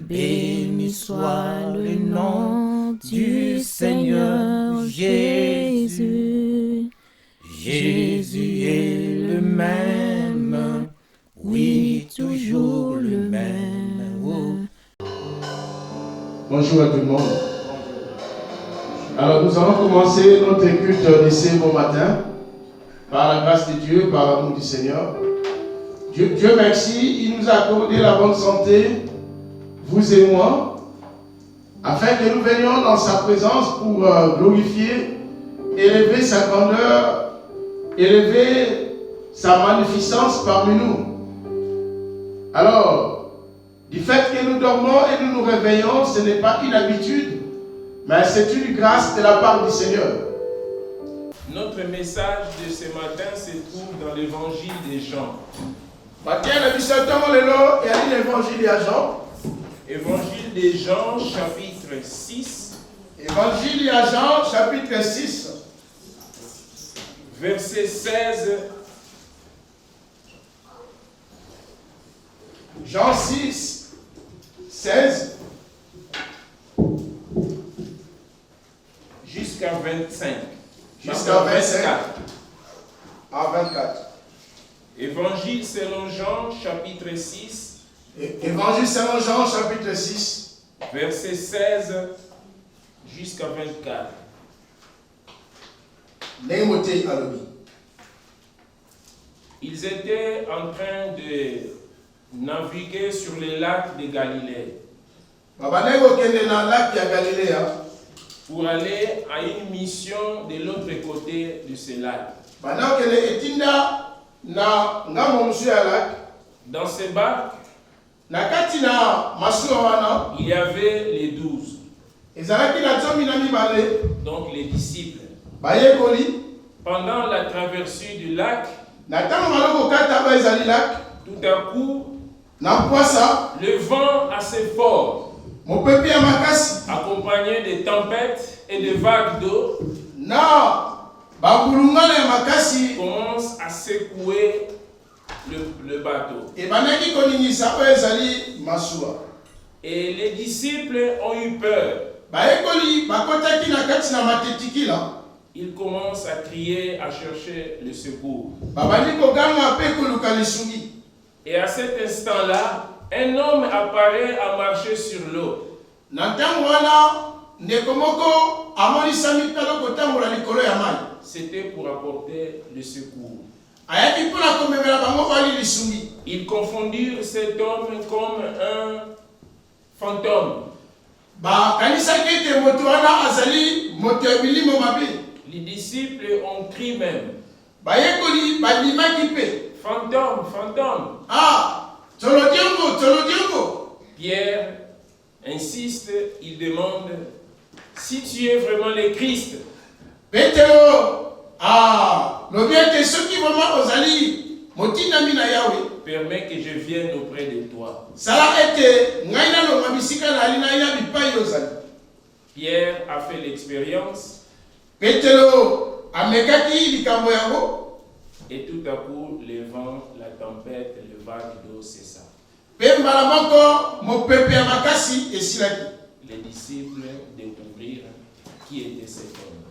Béni soit le nom du Seigneur Jésus. Jésus est le même, oui, toujours le même. Oh. Bonjour à tout le monde. Alors nous allons commencer notre culte d'essai bon matin, par la grâce de Dieu, par l'amour du Seigneur. Dieu merci, il nous a accordé la bonne santé, vous et moi, afin que nous venions dans sa présence pour glorifier, élever sa grandeur, élever sa magnificence parmi nous. Alors, du fait que nous dormons et nous nous réveillons, ce n'est pas une habitude, mais c'est une grâce de la part du Seigneur. Notre message de ce matin se trouve dans l'évangile de Jean. L'évangile de Jean. Évangile de Jean, chapitre 6. Évangile de Jean, chapitre 6. Verset 16. Jean 6, 16. Jusqu'à 25. Jusqu'à 25. À 24. Évangile selon Jean, chapitre 6. Évangile selon Jean, chapitre 6. Verset 16 jusqu'à 24. Ils étaient en train de naviguer sur les lacs de Galilée pour aller à une mission de l'autre côté de ce lac. Dans ces barques, il y avait les 12, donc les disciples. Pendant la traversée du lac, tout à coup, le vent assez fort, accompagné de tempêtes et de vagues d'eau, commence à secouer le bateau. Et les disciples ont eu peur. Ils commencent à crier, à chercher le secours. Et à cet instant-là, un homme apparaît à marcher sur l'eau. C'était pour apporter le secours. Ils confondirent cet homme comme un fantôme. Les disciples ont crié même. Fantôme, fantôme. Pierre insiste, il demande si tu es vraiment le Christ. Permets que je vienne auprès de toi. Pierre a fait l'expérience. Et tout à coup, le vent, la tempête, le vague d'eau cessa. Les disciples découvrirent qui était cet homme.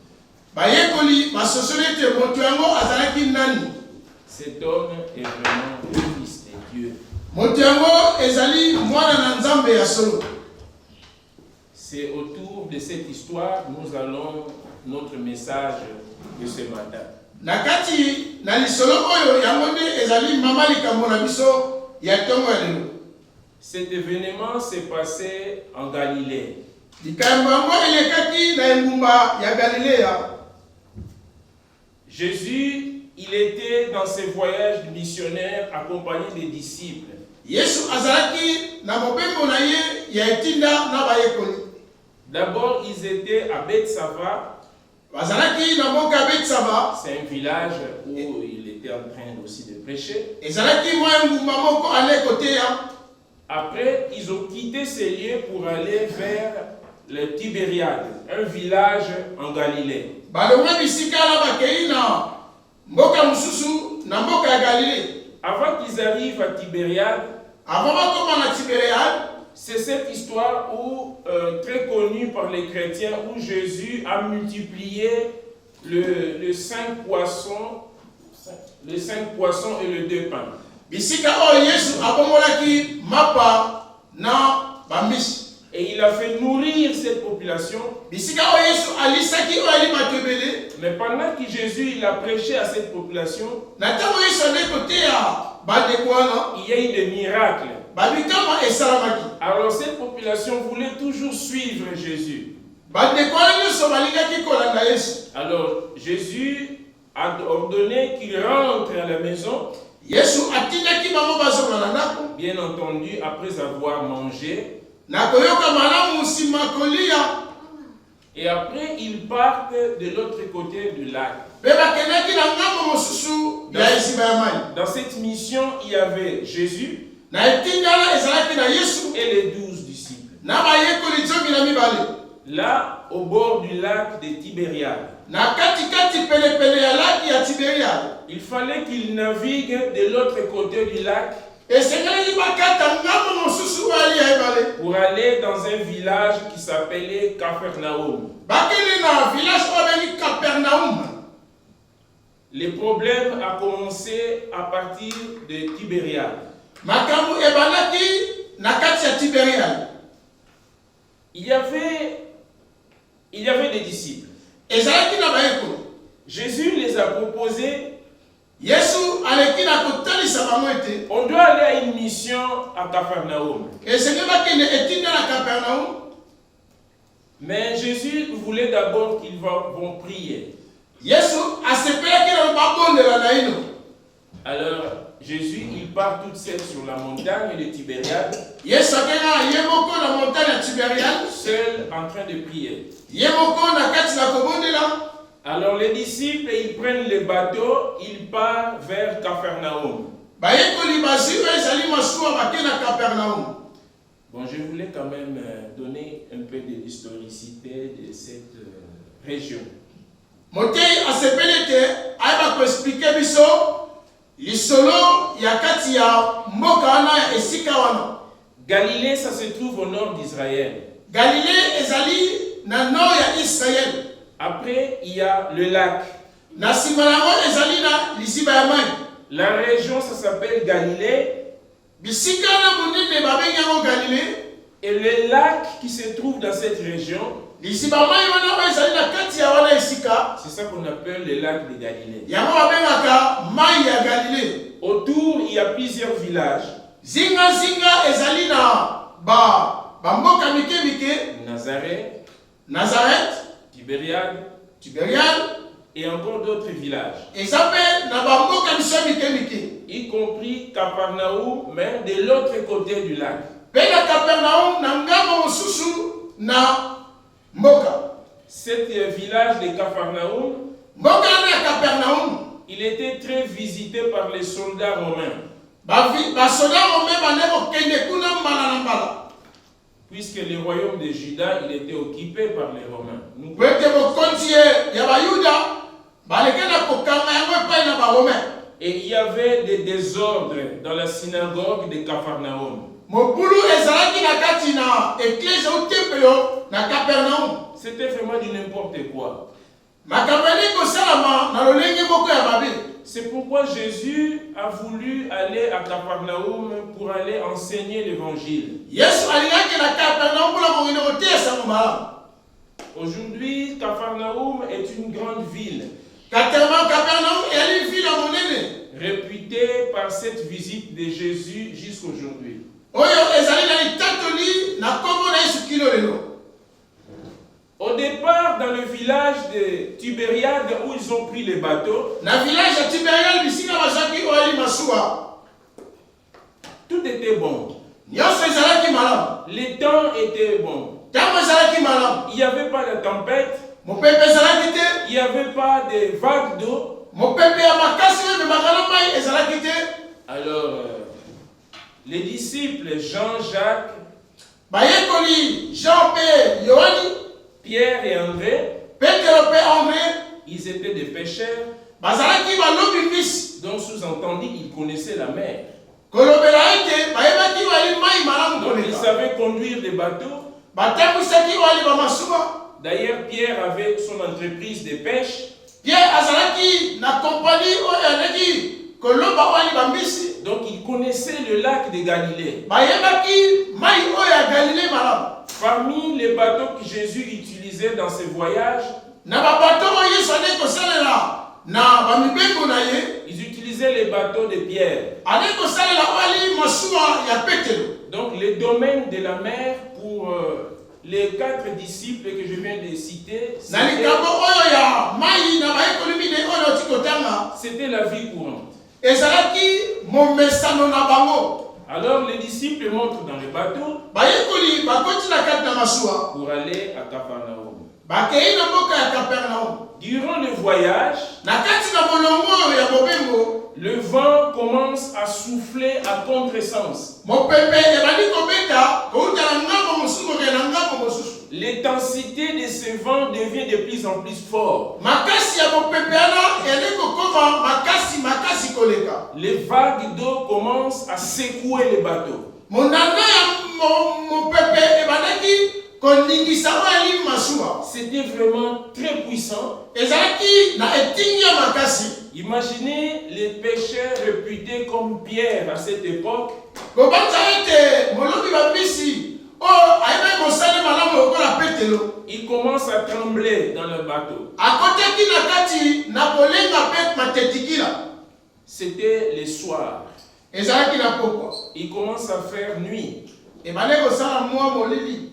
Cet homme est vraiment le Fils de Dieu. C'est autour de cette histoire que nous allons notre message de ce matin. Cet événement s'est passé en Galilée. Jésus, il était dans ses voyages missionnaires accompagné des disciples. D'abord, ils étaient à Bethsava. C'est un village où il était en train aussi de prêcher. Après, ils ont quitté ces lieux pour aller vers le Tibériade, un village en Galilée. Avant qu'ils arrivent à Tibériade, C'est cette histoire très connue par les chrétiens où Jésus a multiplié le 5 poissons et le 2 pains. Bisika o Yesu abomolaki mapa na bamisi. Et il a fait nourrir cette population. Bisika o Yesu alisaki o ali matebele. Mais pendant que Jésus il a prêché à cette population, Na tango Yesu ande kote ya bandekwana, il y a eu des miracles. babikama esalamaki. Alors cette population voulait toujours suivre Jésus. Bandekwana nyonso balingaki kolanda Yesu. Alors Jésus a ordonné qu'il rentre à la maison. Yesu atindaki bango bazongana ndako. Bien entendu, après avoir mangé. Na koyoka malamu nsima kolia. Et après, ils partent de l'autre côté du lac. Pe bakendaki na ngambo mosusu ya esiba ya mai. Dans cette mission, il y avait Jésus Na etingala ezalaki na Yesu et les 12 disciples. na bayekoli zomi na mibale. Là, au bord du lac de Tibériade. Na katikati pelepele ya laki ya Tiberiade. Il fallait qu'ils naviguent de l'autre côté du lac Esengelaki bakata ngambo mosusu bali ya ebale. pour aller dans un village qui s'appelait Capharnaüm. Bakeli na village oyo bengi Capernaum. Le problème a commencé à partir de Tibériade. Makambo ebalaki na kati ya Tiberiade. Il y avait des disciples. Ezalaki na bayekoli. Jésus les a proposés. Yesu aleki na kotalisa bango ete On doit aller à une mission à Capharnaüm. esenge bakende etinda na Capernaum. Mais Jésus voulait d'abord qu'ils vont prier. Yesu asepelaki na babondela na ino. Alors Jésus, il part toute seule sur la montagne de Tibériade, Yesu akenga ye moko na montagne ya Tiberiade. seul en train de prier. Ye moko na kati na kobondela. Alors les disciples, ils prennent le bateau, ils partent vers Capharnaüm. Bayekoli bazwi ezali masuwa bake na Capernaum. Bon, je voulais quand même donner un peu de l'historicité de cette région. Motei asepeli ete ayeba koexplike biso lisolo ya kati ya mboka wana ya esika wana. Galilée, ça se trouve au nord d'Israël. Galilée ezali na nord ya Israel. Après, il y a le lac. Na nsima yango ezali na liziba ya mai. La région, ça s'appelle Galilée. Bisika na monene babengi yango Galilée. Et le lac qui se trouve dans cette région, Liziba mai wana oyo ezali na kati ya wana esika. c'est ça qu'on appelle le lac de Galilée. Yango babengaka mai ya Galilée. Autour, il y a plusieurs villages. Zinga ezali na bamboka mike mike. Nazareth, Nazareth, Tibériade Tiberiade, et encore d'autres villages. eza mpe na bamboka biso mike mike. Y compris Capharnaüm, mais de l'autre côté du lac. Mpe na Capernaum na ngambo mosusu na mboka. Cet village de Capharnaüm, Mboka wana ya Capernaum, il était très visité par les soldats romains, basoda romain bande kokende kuna mbala na mbala. puisque le royaume de Juda, il était occupé par les Romains. Nous Po ete bokonzi ya bayuda baleke na kokanga yango epai na baromain. Et il y avait des désordres dans la synagogue de Capharnaüm. Mobulu ezalaki na kati na eklise ou tempelo na Capernaum. C'était vraiment du n'importe quoi. Makambo eli kosalama na lolenge moko ya babe. C'est pourquoi Jésus a voulu aller à Capharnaüm pour aller enseigner l'évangile. Yesu alingaki na Capernaum mpona kokende koteya sango malamu. Aujourd'hui, Capharnaüm est une grande ville, Capernaum eyali ville ya monene réputée par cette visite de Jésus jusqu'aujourd'hui. oyo ezali na litatoli na kombo na Yesu kilo lelo. Au départ, dans le village de Tibériade, où ils ont pris les bateaux, Na village ya Tiberiade bisika bazwaki oyo ali masuwa, tout était bon. nyonso ezalaki malamu. Le temps était bon. Ntango ezalaki malamu, Il n'y avait pas de tempête, mopepe ezalaki te. il n'y avait pas de vagues d'eau. Mopepe ya makasi oyo ememaka na mai ezalaki te. Alors, les disciples Jean-Jacques, Bayekoli Jean mpe Yohani, Pierre et André, Petero mpe André ils étaient des pêcheurs, bazalaki balobi mbisi. donc sous-entendu, ils connaissaient la mer. kolobela ete bayebaki wali mai malamu Donc il koleka savait conduire des bateaux. batambwisaki wali bamasuwa. D'ailleurs, Pierre avait son entreprise de pêche. Pierre azalaki na kompani oyo aleki koloba wali bambisi. Donc il connaissait le lac de Galilée. Bayebaki mai oyo ya Galilée malamu. Parmi les bateaux que Jésus utilisait dans ses voyages, Na babato oyo Yesu ali kosalela na bamibengo na ye. ils utilisaient les bateaux de Pierre. Ali kosalela wali masuwa ya Petero. Donc les domaines de la mer pour les 4 disciples que je viens de citer, Na likambo oyo ya mai na bayekoli mine oyo tikotanga. c'était la vie courante. Ezalaki momesano na bango. Alors les disciples montent dans le bateau Bayekoli bakoti na kati na masuwa. pour aller à Capharnaüm. Bakei na mboka ya Capernaum. Durant le voyage, Na kati na molongo ya bobengo, le vent commence à souffler à contresens. mopepe ebandi kobeta kouta na ngambo mosusu kokende na ngambo mosusu. L'intensité de ce vent devient de plus en plus forte. Makasi ya mopepe wana eyali kokoma makasi koleka. Les vagues d'eau commencent à secouer le bateau. Monana ya mopepe ebandaki koningisa wali masuwa. C'était vraiment très puissant. Ezalaki na etingi ya makasi. Imaginez les pêcheurs réputés comme Pierre à cette époque. Kobanza ete molobi bambisi oyo ayebaki kosala malamu lokola Petelo. Ils commencent à trembler dans le bateau. Akotaki na kati na kolenga mpe matetikila. C'était le soir. Ezalaki na pokwa. Il commence à faire nuit. Ebale kosala mwa molili.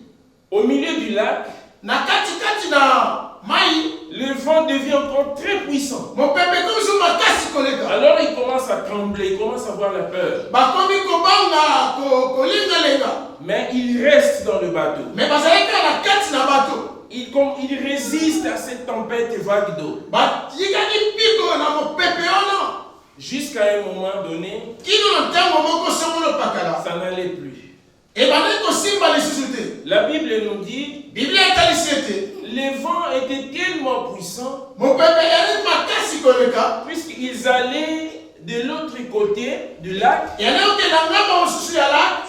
Au milieu du lac, Na kati na mai le vent devient encore très puissant. mopepe kozo makasi koleka. Alors il commence à trembler, il commence à avoir la peur. Bakomi kobanga kolingalenga. Mais il reste dans le bateau. Me bazalaki na kati na bato. Il résiste à cette tempête et vague d'eau. Batikaki mpiko na mopepe wana. Jusqu'à un moment donné, Kino na ntango moko songolo pakala. ça n'allait plus. Ebale kosimba lisusu te. La Bible nous dit, Biblia etalisi ete le vent était tellement puissant, mopepe eyali makasi koleka. puisqu'ils allaient de l'autre côté du lac, Eyali okenda ngambo mosusu ya lac.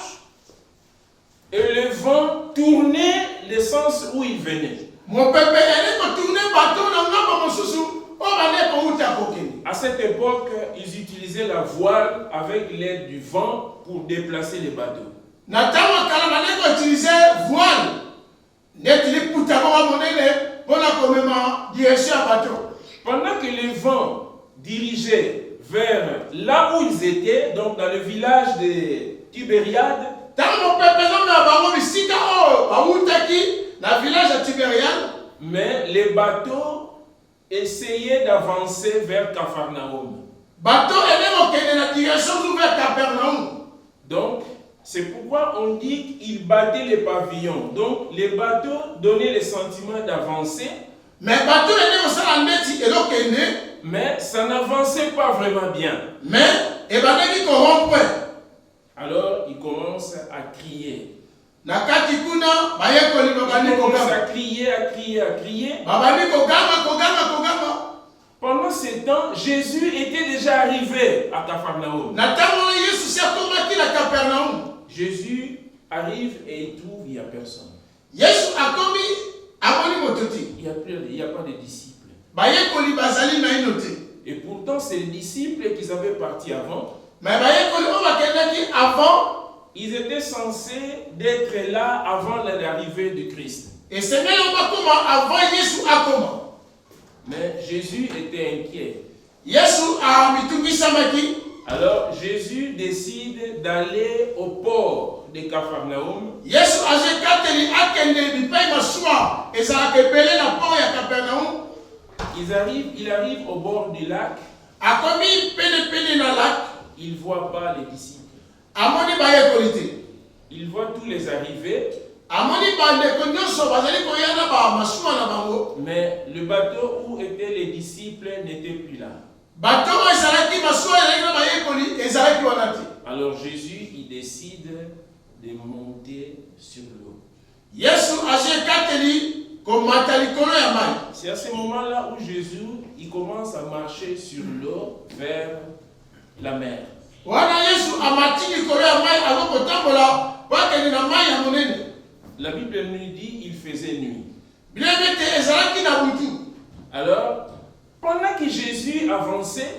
et le vent tournait le sens où il venait. Mopepe eyali kotourne bato na ngambo mosusu oyo bande kouta kokende. À cette époque, ils utilisaient la voile avec l'aide du vent pour déplacer les bateaux. Na ntango ya kala bande koutilize voile neti liputa moko monene mpona komema direction ya bato. Pendant que le vent dirigeait vers là où ils étaient, donc dans le village de Tibériade, Ntango mopepe ezomema bango bisika oyo bawutaki na village ya Tibériade. mais les bateaux essayaient d'avancer vers Capharnaüm. Bato ene kokende na direction vers Capernaum. Donc, c'est pourquoi on dit qu'ils battaient les pavillons. Donc, les bateaux donnaient le sentiment d'avancer, Mais bato ene kosala ndeti elokende. mais ça n'avançait pas vraiment bien. Mais ebandaki korompe. Alors, ils commencent à crier. Na kati kuna bayekoli babandi Ils commencent à kogamba. crier, à crier, à crier. Babandi kogamba. Pendant ce temps, Jésus était déjà arrivé à Capharnaüm. Na ntango wana Yesu si akomaki na Capernaum. Jésus arrive et il trouve il n'y a personne. Yesu akomi amoni moto te. Il n'y a pas de disciples. Bayekoli bazali na ino te. Et pourtant, c'est les disciples qui avaient parti avant. Mais bayekoli oyo bakendaki avant. Ils étaient censés d'être là avant l'arrivée de Christ. Esengeli bakoma avant Yesu akoma. Mais Jésus était inquiet. Yesu amitungisamaki. Alors Jésus décide d'aller au port de Capharnaüm. Yesu azekateli akende bipai masuwa ezalaka ebele na port ya Capernaum. Il arrive au bord du lac. Akomi pene na lac. Il ne voit pas les disciples. Amoni bayekoli te. Il voit tous les arrivés. Amoni bandeko nyonso bazali koya na bamasuwa na bango. Mais le bateau où étaient les disciples n'était plus là. Bato oyo ezalaki masuwa ezalaki na bayekoli ezalaki wana te. Alors Jésus, il décide de monter sur l'eau. Yesu azekateli komata likolo ya mai. C'est à ce moment-là où Jésus, il commence à marcher sur l'eau vers la mer. La Bible nous dit qu'il faisait nuit. Alors, pendant que Jésus avançait,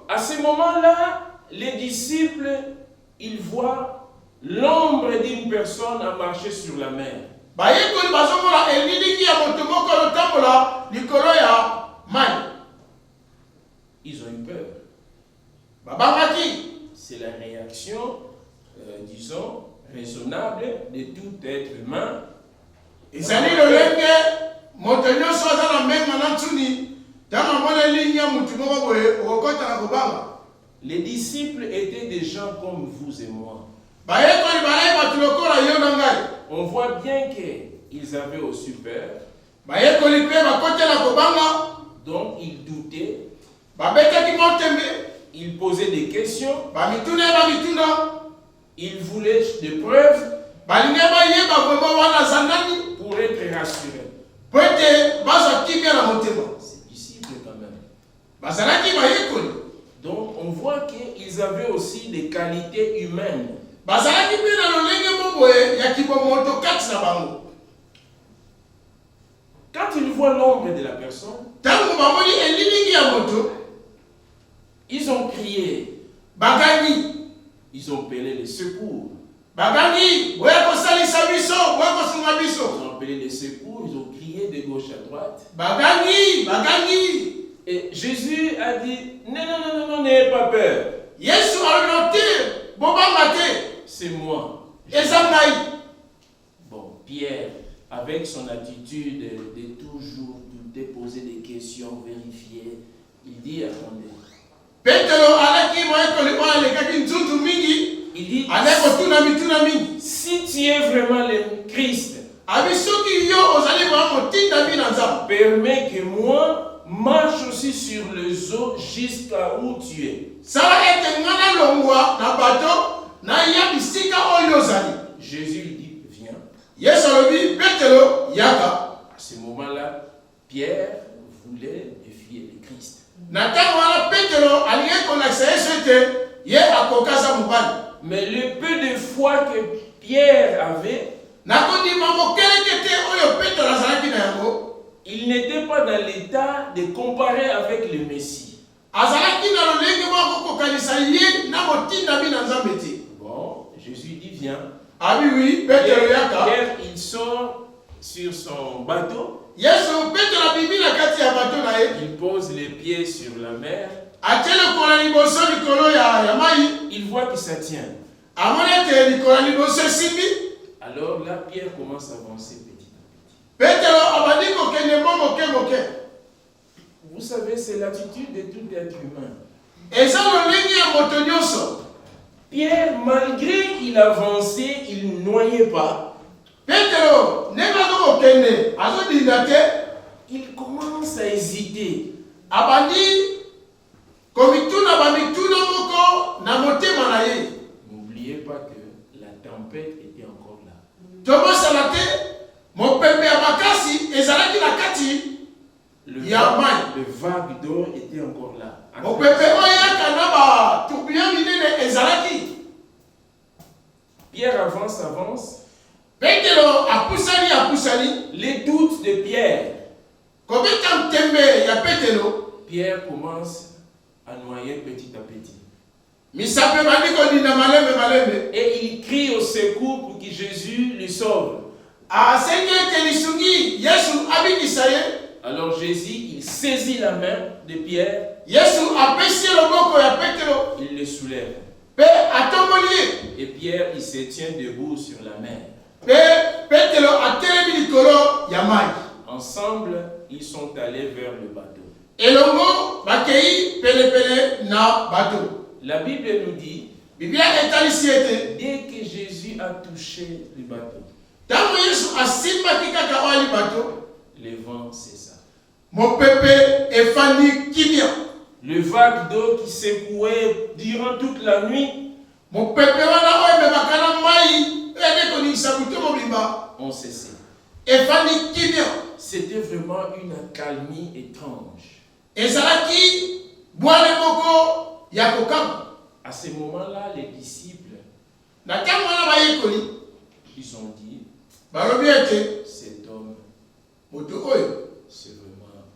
à ce moment-là, les disciples, ils voient l'ombre d'une personne à marcher sur la mer. Ils ont eu peur. C'est la réaction, disons, raisonnable de tout être humain. Les disciples étaient des gens comme vous et moi. On voit bien qu'ils avaient aussi peur. Donc ils doutaient. Ils posaient des questions. Ils voulaient des preuves pour être rassurés. Ces disciples quand même. Donc on voit qu'ils avaient aussi des qualités humaines. Quand ils voient l'ombre de la personne, ils ont crié. Ils ont appelé les secours. Ils ont appelé les secours, ils ont crié de gauche à droite. Et Jésus a dit, non, n'ayez pas peur. C'est moi. Bon, Pierre, avec son attitude de toujours douter, poser des questions, vérifier, il dit, attendez. Il dit, si tu es vraiment le Christ, permets que moi marche aussi sur les eaux jusqu'à où tu es. Jésus lui dit, viens. À ce moment-là, Pierre voulait défier le Christ. Mais le peu de foi que Pierre avait, il n'était pas dans l'état de comparer avec le Messie. Bon, Jésus dit viens. Pierre, il sort sur son bateau. Il pose les pieds sur la mer. Il voit que ça tient. Alors là, Pierre commence à avancer petit à petit. Vous savez, c'est l'attitude de tout être humain. Pierre, malgré qu'il avançait, il ne noyait pas. Il commence à hésiter. N'oubliez pas que la tempête était encore là. Le vague d'eau était encore là. Pierre avance. Les doutes de Pierre. Pierre commence à noyer petit à petit. Et il crie au secours pour que Jésus le sauve. Alors Jésus, il saisit la main de Pierre. Il le soulève. Et Pierre, il se tient debout sur la mer. Ensemble, ils sont allés vers le bateau. La Bible nous dit, dès que Jésus a touché le bateau, le vent cessa. Le vague d'eau qui secouait durant toute la nuit, ont cessé. C'était vraiment une accalmie étrange. bwale moko ya kokam. À ce moment-là, les disciples, Na tango wana bayekoli ils ont dit, balobi ete cet homme, moto oyo c'est vraiment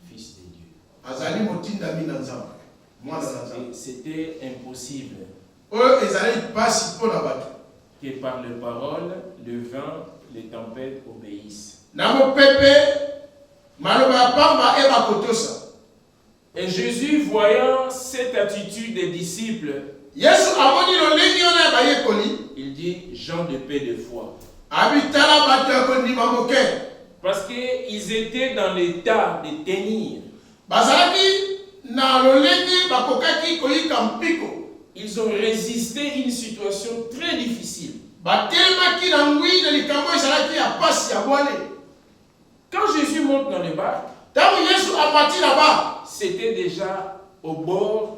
fils de Dieu. azali motindami na Nzambe. Mwana na Nzambe. C'était impossible Oyo ezali pasi mpona bato. que par les paroles, le vent, les tempêtes obéissent. Na mopepe maloba ya pamba e bakotosa. Et Jésus, voyant cette attitude des disciples, Yesu amoni lolenge wana ya bayekoli il dit gens de paix de foi. abitala bato ya kondima moke. Parce qu'ils étaient dans l'état de tenir. Bazalaki na lolenge bakokaki koyika mpiko. Ils ont résisté à une situation très difficile. Batelemaki na ngwi na likambo ezalaki ya pasi ya bwale. Quand Jésus monte dans le bac, Tango Yesu amati na ba, c'était déjà au bord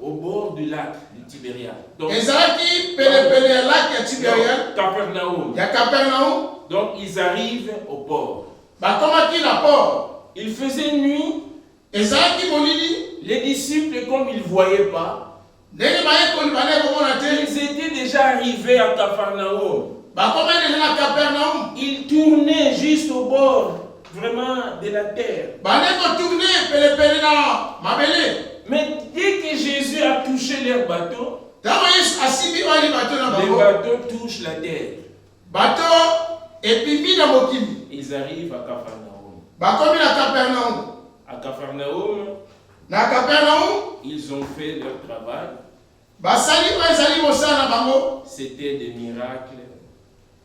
au bord du lac de Tibériade. Donc, ezalaki pelepele ya laki ya Tibériade Capernaum. ya Capernaum. Donc ils arrivent au port. Bakomaki na port. Il faisait nuit. Ezalaki molili. Les disciples, comme ils ne voyaient pas, Ndenge bayekoli bale komona te. ils étaient déjà arrivés à Capernaum. Bakomaki na Capernaum. Ils tournaient juste au bord, vraiment, de la terre. Bale kotourne pelepele na mabele. Mais dès que Jésus a touché leur bateau, Tango Yesu asimbi wali bato na les bango. bateaux touchent la terre. Bato epimi na mokili. Ils arrivent à Capernaum. Bakomi na Capernaum. À Capernaum, Na Capernaum, ils ont fait leur travail. basali oyo ezali mosala na bango. C'était des miracles,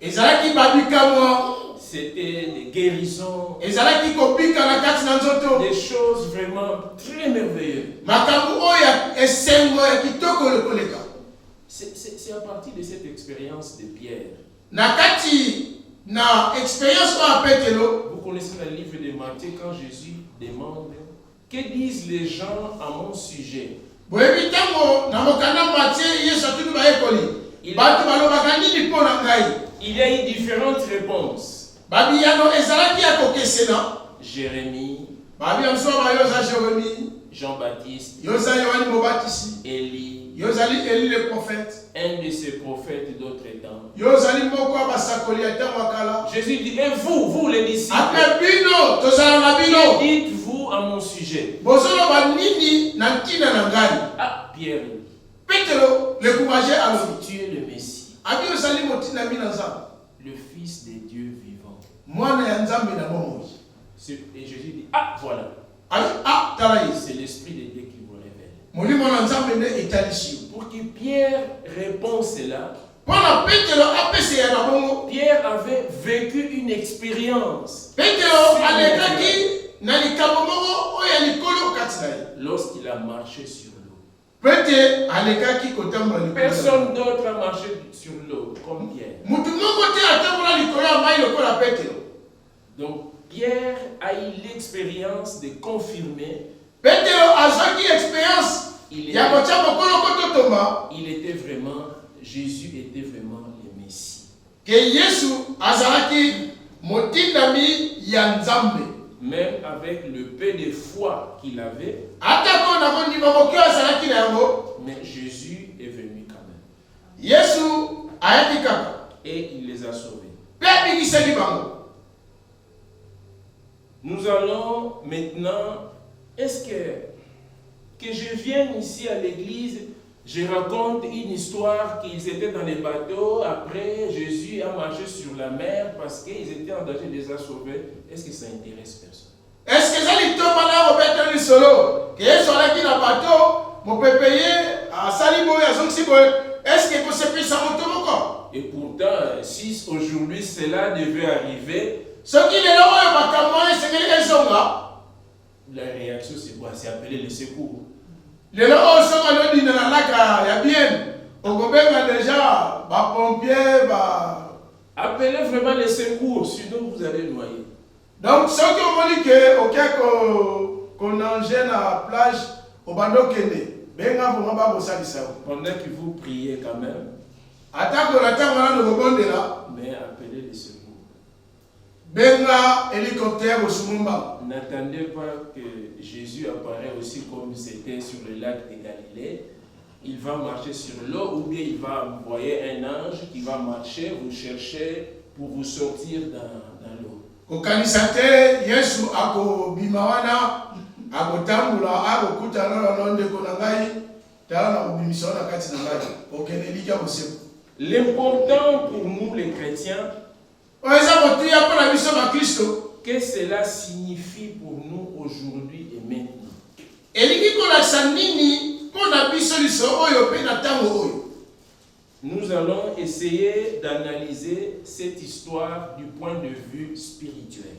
Ezalaki babikamwa. c'était des guérisons, Ezalaki kobika na kati na nzoto. des choses vraiment très merveilleuses. Makambo oyo ya esengo ya kitoko lokoleka. C'est à partir de cette expérience de Pierre. Na kati na expérience oyo ya Petelo. Vous connaissez le livre de Matthieu quand Jésus demande que disent les gens à mon sujet. Boyebi tango na mokanda Matthieu Yesu atuni bayekoli. Bato balobaka nini mpo na ngai? Il y a eu différentes réponses. Babiyano ezalaki ya kokesena. Jérémie, Babi ya msuwa bayoza Jérémie. Jean-Baptiste, Yoza Yohani Mobatisi. Élie, Yozali Élie le prophète. un de ces prophètes d'autres temps. Yozali moko ya basakoli ya ntango ya kala. Jésus dit, et vous les disciples, Ape bino tozala na que bino. dites-vous à mon sujet? Bozoloba nini na ntina na ngai? Ah, Pierre, Petelo le courageux alobi. tu es le Messie, Abi ozali motinami na Nzambe. le Fils de Dieu vivant. Mwana ya Nzambe na bomoi. Et Jésus dit, ah, voilà, Abi tala Yesu. c'est l'Esprit de Dieu qui vous révèle. Molimo na Nzambe nde etalisi yo. Pour que Pierre réponde cela, Mpona Petelo apesa ya na bongo. Pierre avait vécu une expérience Petelo alekaki na likambo moko oyo ya likolo kati na ye. lorsqu'il a marché sur l'eau. Pete alekaki kotambola likolo. Personne d'autre a marché sur l'eau comme Pierre. Mutu moko te atambola likolo ya mai lokola Petelo. Donc Pierre a eu l'expérience de confirmer Petelo azwaki expérience il ya kotia mokolo kototomba Jésus était vraiment le Messie. ke Yesu azalaki motindami ya Nzambe. Même avec le peu de foi qu'il avait, Atako na kondima moke azalaki na yango. mais Jésus est venu quand même. Yesu ayaki kaka. Et il les a sauvés. Pe abikisaki bango. Nous allons maintenant, est-ce que je vienne ici à l'église, je raconte une histoire qu'ils étaient dans les bateaux, après Jésus a marché sur la mer parce qu'ils étaient en danger de les sauver. Est-ce que ça intéresse personne? Est-ce que ça lui tombe là au bête du solo? Que Yesu alaki na bateau, mo pe payer à Salibo ya zonksi boy. Est-ce que vous savez ça moto moko? Et pourtant, si aujourd'hui cela devait arriver, Ce qui est là oyo bakamwa esengeli ezonga. la réaction c'est quoi? C'est appeler le secours. Lelo oyo songa lodina na laka ya bien. Okobenga déjà ba pompier ba. Appelez vraiment les secours, sinon vous allez noyer. Donc ce qui omoni ke okeko konange na plage obando kende. Benga vraiment ba bosalisa. Pendant que vous priez quand même, Atako la tango na lobonde là. mais appelez les secours. benga hélicoptère au Sumumba. N'attendez pas que Jésus apparaît aussi comme c'était sur le lac de Galilée. Il va marcher sur l'eau ou bien il va envoyer un ange qui va marcher, vous chercher pour vous sortir dans l'eau. Kokanisa te Yesu ako bimawana ako tambula ako kutana na londe kona ngai tala na kubimisa na kati na ngai okenelika bosebu. L'important pour nous les chrétiens, que cela signifie pour nous aujourd'hui et maintenant. Nous allons essayer d'analyser cette histoire du point de vue spirituel.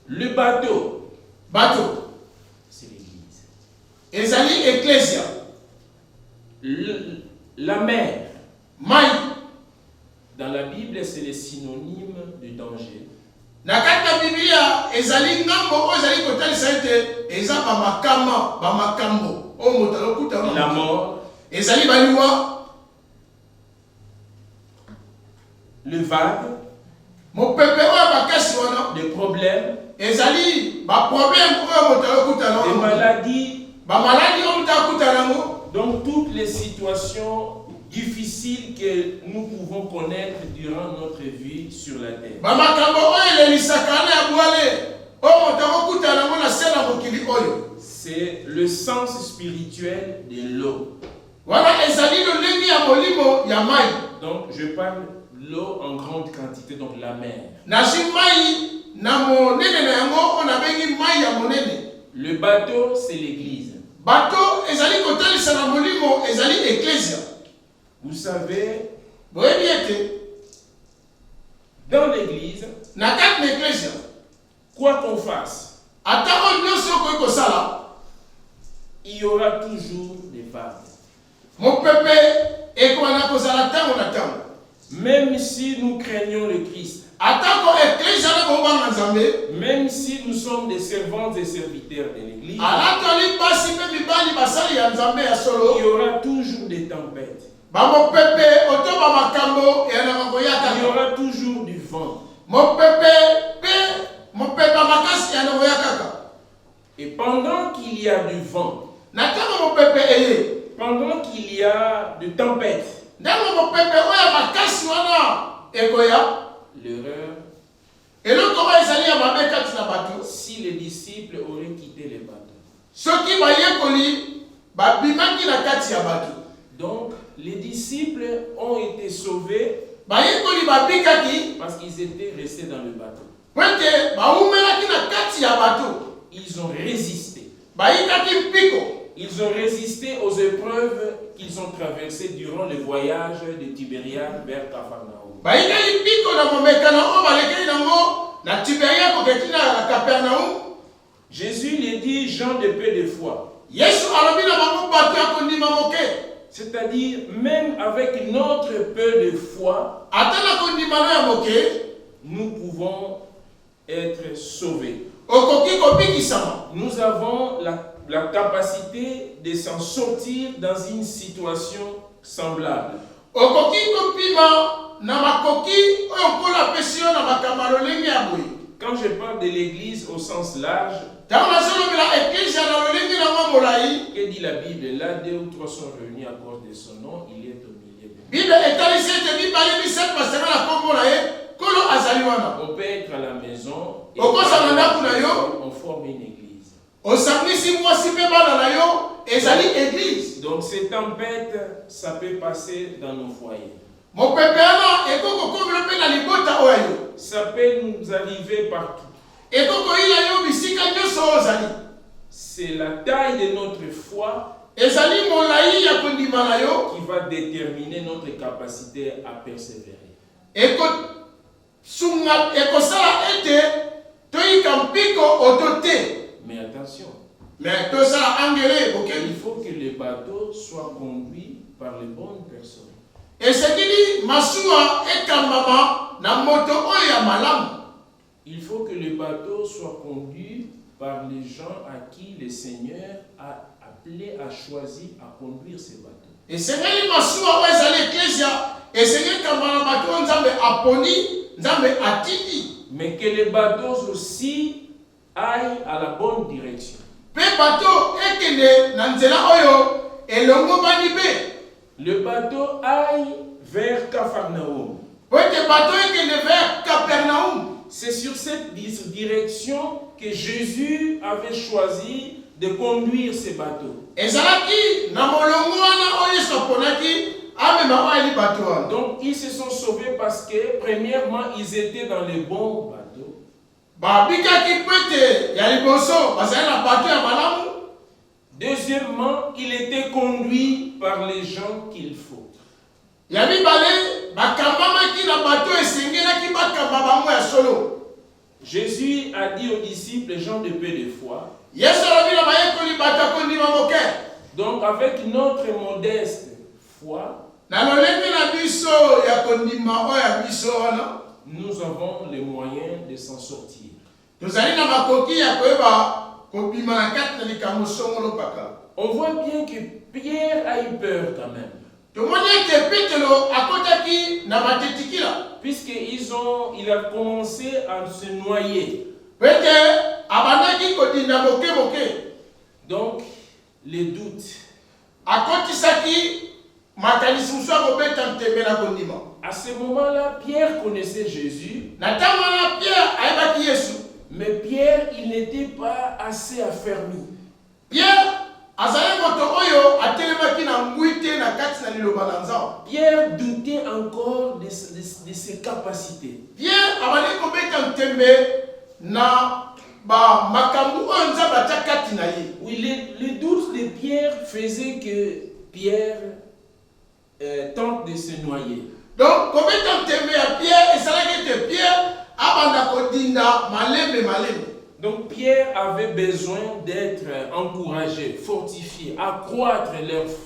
Le bateau, c'est l'église. Ezali ecclesia. La mer, mai, dans la Bible, c'est le synonyme du danger. Nakata Biblia ezali ngambo ezali kotalisa ete eza ba makambo o motalo kuta la mort, ezali baliwa, le vague, mo pepe o bakasi wana, des problèmes, ezali ba problème o motalo kuta des maladies, ba maladie o motalo kuta nango. Donc toutes les situations difficiles que nous pouvons connaître durant notre vie sur la terre. C'est le sens spirituel de l'eau. Donc je parle de l'eau en grande quantité, donc la mer. Le bateau, c'est l'église. Bateau ezali kotalisa na molimo ezali ecclesia. Vous savez, dans l'église, na kati na ecclesia, quoi qu'on fasse, atako nyonso ko kosala, il y aura toujours des vagues. Mon pepe ekwana kozala tango na tango. Même si nous craignons le Christ, même si nous sommes des servantes et serviteurs de l'Église, il y aura toujours des tempêtes. Il y aura toujours du vent. Et pendant qu'il y a du vent, pendant qu'il y a de tempêtes, l'erreur, si les disciples auraient quitté les bateaux. Donc, les disciples ont été sauvés parce qu'ils étaient restés dans le bateau. Ils ont résisté. Ils ont résisté aux épreuves qu'ils ont traversées durant le voyage de Tibériade vers Capharnaüm. Jésus lui dit, gens de peu de foi. C'est-à-dire, même avec notre peu de foi, nous pouvons être sauvés. Nous avons la capacité de s'en sortir dans une situation semblable. Quand je parle de l'église au sens large, que dit la Bible? Là, 2 ou 3 sont réunis à cause de son nom, il est au milieu de nous. On peut être à la maison et on forme une église. Donc ces tempêtes, ça peut passer dans nos foyers. Ça peut nous arriver partout. C'est la taille de notre foi qui va déterminer notre capacité à persévérer. Mais attention, il faut que le bateau soit conduit par les bonnes personnes. Il faut que le bateau soit conduit par les gens à qui le Seigneur a appelé, a choisi à conduire ces bateaux. Et c'est même masuwa oyo ezali ecclesia esengeli kamba na bato oyo nzambe aponi nzambe atindi. Mais que les bateaux aussi aillent à la bonne direction. Pe bato ekende na nzela oyo elongo bani be. Le bateau aille vers Capharnaüm. Po ete bato ekende vers Capernaum. C'est sur cette direction que Jésus avait choisi de conduire ces bateaux. Ezalaki na molongo wana oyo soponaki amema oyo eli bato wana. Donc ils se sont sauvés parce que premièrement ils étaient dans les bons bateaux. Babikaki pete ya liboso bazali na bato ya malamu. Deuxièmement, il était conduit par les gens qu'il faut. Ya mibale bakambamaki na bato esengelaki bakamba bango ya solo. Jésus a dit aux disciples, les gens de peu de foi. Yesu alobi na bayekoli bato akondima moke. Donc avec notre modeste foi, Na lolenge na biso ya kondima oyo ya biso wana nous avons les moyens de s'en sortir. tozali na makoki ya koyeba kobima na kati na likambo songolo paka. On voit bien que Pierre a eu peur quand même. Tomoni ete Petelo akotaki na matetikila. Il a commencé à se noyer. Pete abandaki kodinda moke moke. Donc, les doutes. Akotisaki makanisi musu akobeta ntembe na kondima. À ce moment-là, Pierre connaissait Jésus. Na ntango wana Pierre ayebaki Yesu. Mais Pierre, il n'était pas assez affermi. Pierre azali moto oyo atelemaki na ngui te na kati na liloba na Nzambe. Pierre doutait encore de ses capacités. Pierre abandi kobeta ntembe na ba makambu oyo Nzambe atia kati na ye. Oui, le doute de Pierre faisait que Pierre tente de se noyer. Donc kobeta ntembe ya Pierre esalaki ete Pierre abanda kodinda malembe malembe. Donc Pierre avait besoin d'être encouragé, fortifié, accroître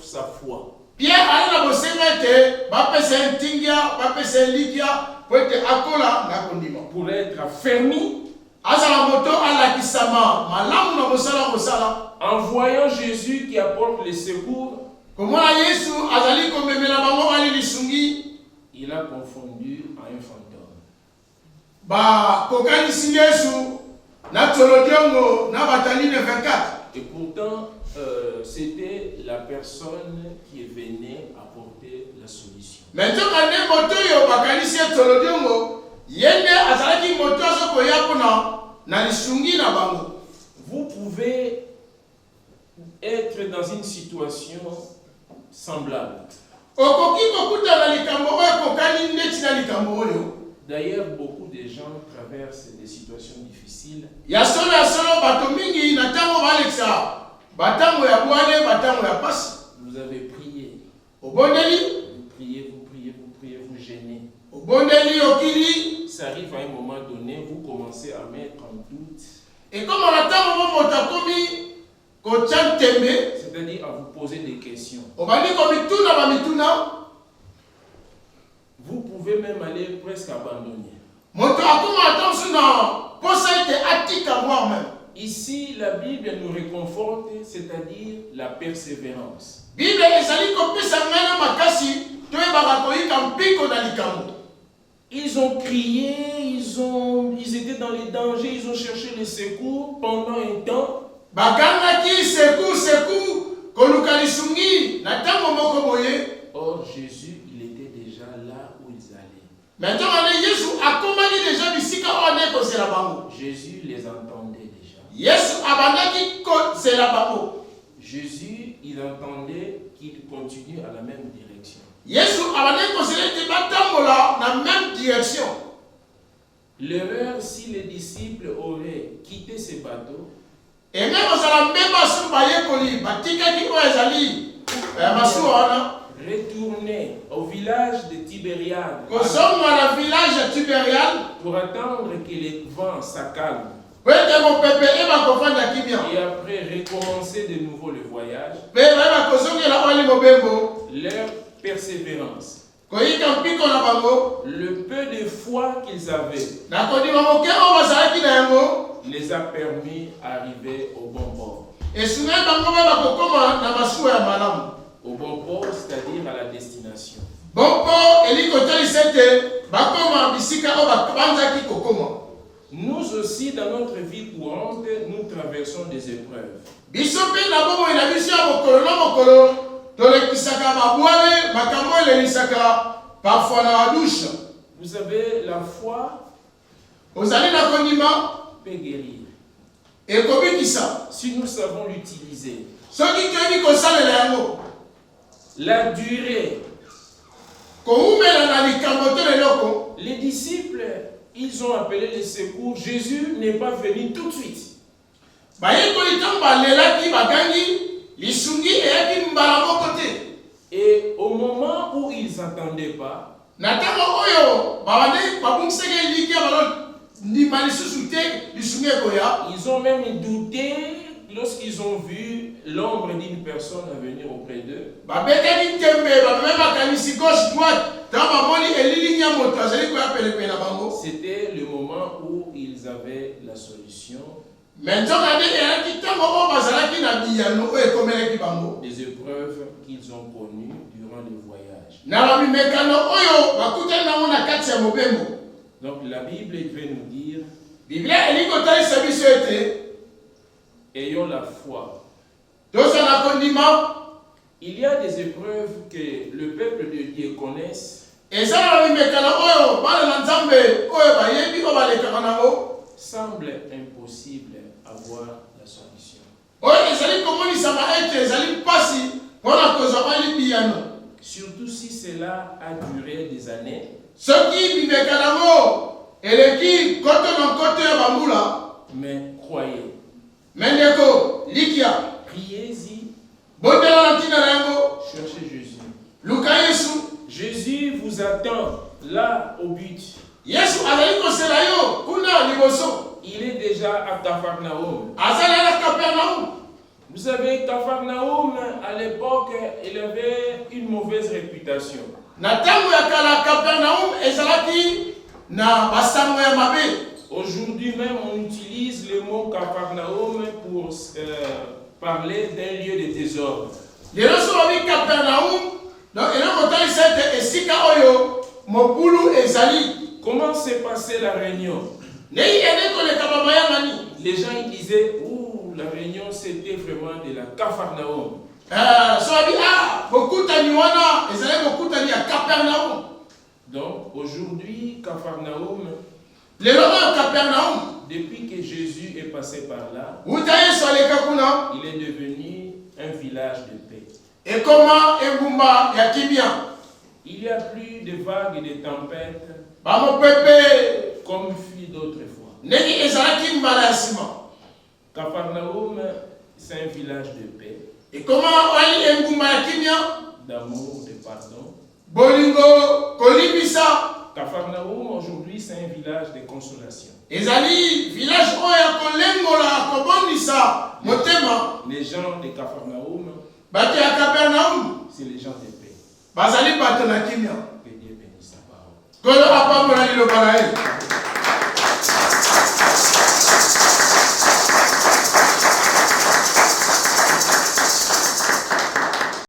sa foi. Pierre ali na bosenga ete bapesa ntingia bapesa likia po ete akola na kondima. Pour être affermi, azala moto alakisama malamu na mosala mosala. En voyant Jésus qui apporte les secours, komona Yesu azali komemela bango ali lisungi. Il a confondu à un fantôme. Ba kokanisi Yesu na tsolodiongo na bataline 24. Et pourtant, c'était la personne qui venait apporter la solution. Maintenant, quand moto yo bakanisi tsolodiongo, yende azalaki moto azokoya pona na lisungi na bango. Vous pouvez être dans une situation semblable. D'ailleurs, beaucoup de gens traversent des situations difficiles. Vous avez prié. Vous priez, vous gênez. Ça arrive à un moment donné, vous commencez à mettre en doute. C'est-à-dire à vous poser des questions. Vous pouvez même aller presque abandonner. Ici, la Bible nous réconforte, c'est-à-dire la persévérance. Ils ont crié, ils étaient dans les dangers, ils ont cherché le secours pendant un temps. Or, Jésus, il était déjà là où ils allaient. Jésus les entendait déjà. Jésus, il entendait qu'ils continuent à la même direction. L'erreur, si les disciples auraient quitté ces bateaux, retourner au village de Tibériade pour attendre que les vents s'accalment et après recommencer de nouveau le voyage, leur persévérance, le peu de foi qu'ils avaient les a permis d'arriver au bon port. Au bon port, c'est-à-dire destination. Bon po elikoto lisete bakoma bisika o bakanzaki kokoma. Nous aussi, dans notre vie courante, nous traversons des épreuves. Bisope na bomo ina biso ya mokolo na mokolo tolekisaka babwale makambo elelisaka parfois na douche. Vous savez, la foi Ozali na kondima peut guérir ekobikisa si nous savons l'utiliser. soki toyebi kosalela yango La durée. koumela na likambo to leloko. Les disciples, ils ont appelé les secours. Jésus n'est pas venu tout de suite. Bayekoli ntango balelaki bakangi lisungi eyaki mbala moko te. Et au moment où ils n'entendaient pas, Na ntango oyo babande babungisaki liki ya balo ndima lisusu te lisungi ekoya. ils ont même douté lorsqu'ils ont vu l'ombre d'une personne venir auprès d'eux. Babetaki tembe bameme makanisi gauche droite ntango bamoni elili ya moto azali koya pelepele na bango. C'était le moment où ils avaient la solution Me nzonga nde eyaki ntango oyo bazalaki na biyano oyo ekomelaki bango. des épreuves qu'ils ont connues durant le voyage. Na bamimekano oyo bakutani nango na kati ya mobembo. Donc la Bible veut nous dire, Biblia elikotalisa biso ete ayons la foi. tozala kondima. Il y a des épreuves que le peuple de Dieu connaisse, Eza na bamimekano oyo bana na nzambe oyo bayebi oyo balekaka nango. semble impossible avoir la solution. Oyo ezali komonisama ete ezali mpasi mpona kozwa bali biyano. Surtout si cela a duré des années. Soki bimeka nango eleki koto na koto ya bambula. Mais croyez, Mendeko likia priez-y, bondela na ntina na yango. cherchez Jésus. Luka Yesu. Jésus vous attend là au but. Yesu azali kosela yo kuna liboso. Il est déjà à Capharnaüm. Azali na Capernaum. Vous savez, Capharnaüm, à l'époque, il avait une mauvaise réputation. Na tango ya kala Capernaum ezalaki na basango ya mabe. Aujourd'hui même, on utilise le mot Capharnaüm pour parler d'un lieu de désordre. Lelo so babi Capernaum donc eloko talisa ete esika oyo mobulu ezali. Comment s'est passée la réunion? Nei ene koleka bamayangani. Les gens ils disaient, ouh, la réunion c'était vraiment de la Capharnaüm. So babi bokutani wana ezali bokutani ya Capernaum. Donc aujourd'hui, Capharnaüm, Lelo oyo Capernaum depuis que Jésus est passé par là, uta Yesu aleka kuna il est devenu un village de paix. ekoma engumba ya kimia. Il n'y a plus de vagues et de tempêtes Bamopepe comme fut d'autres fois. ndenge ezalaki mbala ya nsima. Capharnaüm, c'est un village de paix, Ekoma wali engumba ya kimia. d'amour, de pardon. Bolingo kolibisa. Capharnaüm, aujourd'hui, c'est un village de consolation. Ezali village oyo ya kolengola kobondisa motema. Les gens de Capharnaüm, Bato ya Capernaum c'est les gens de paix. bazali bato na kimia. Que Dieu bénisse sa parole. Kolo apambola liloba na ye.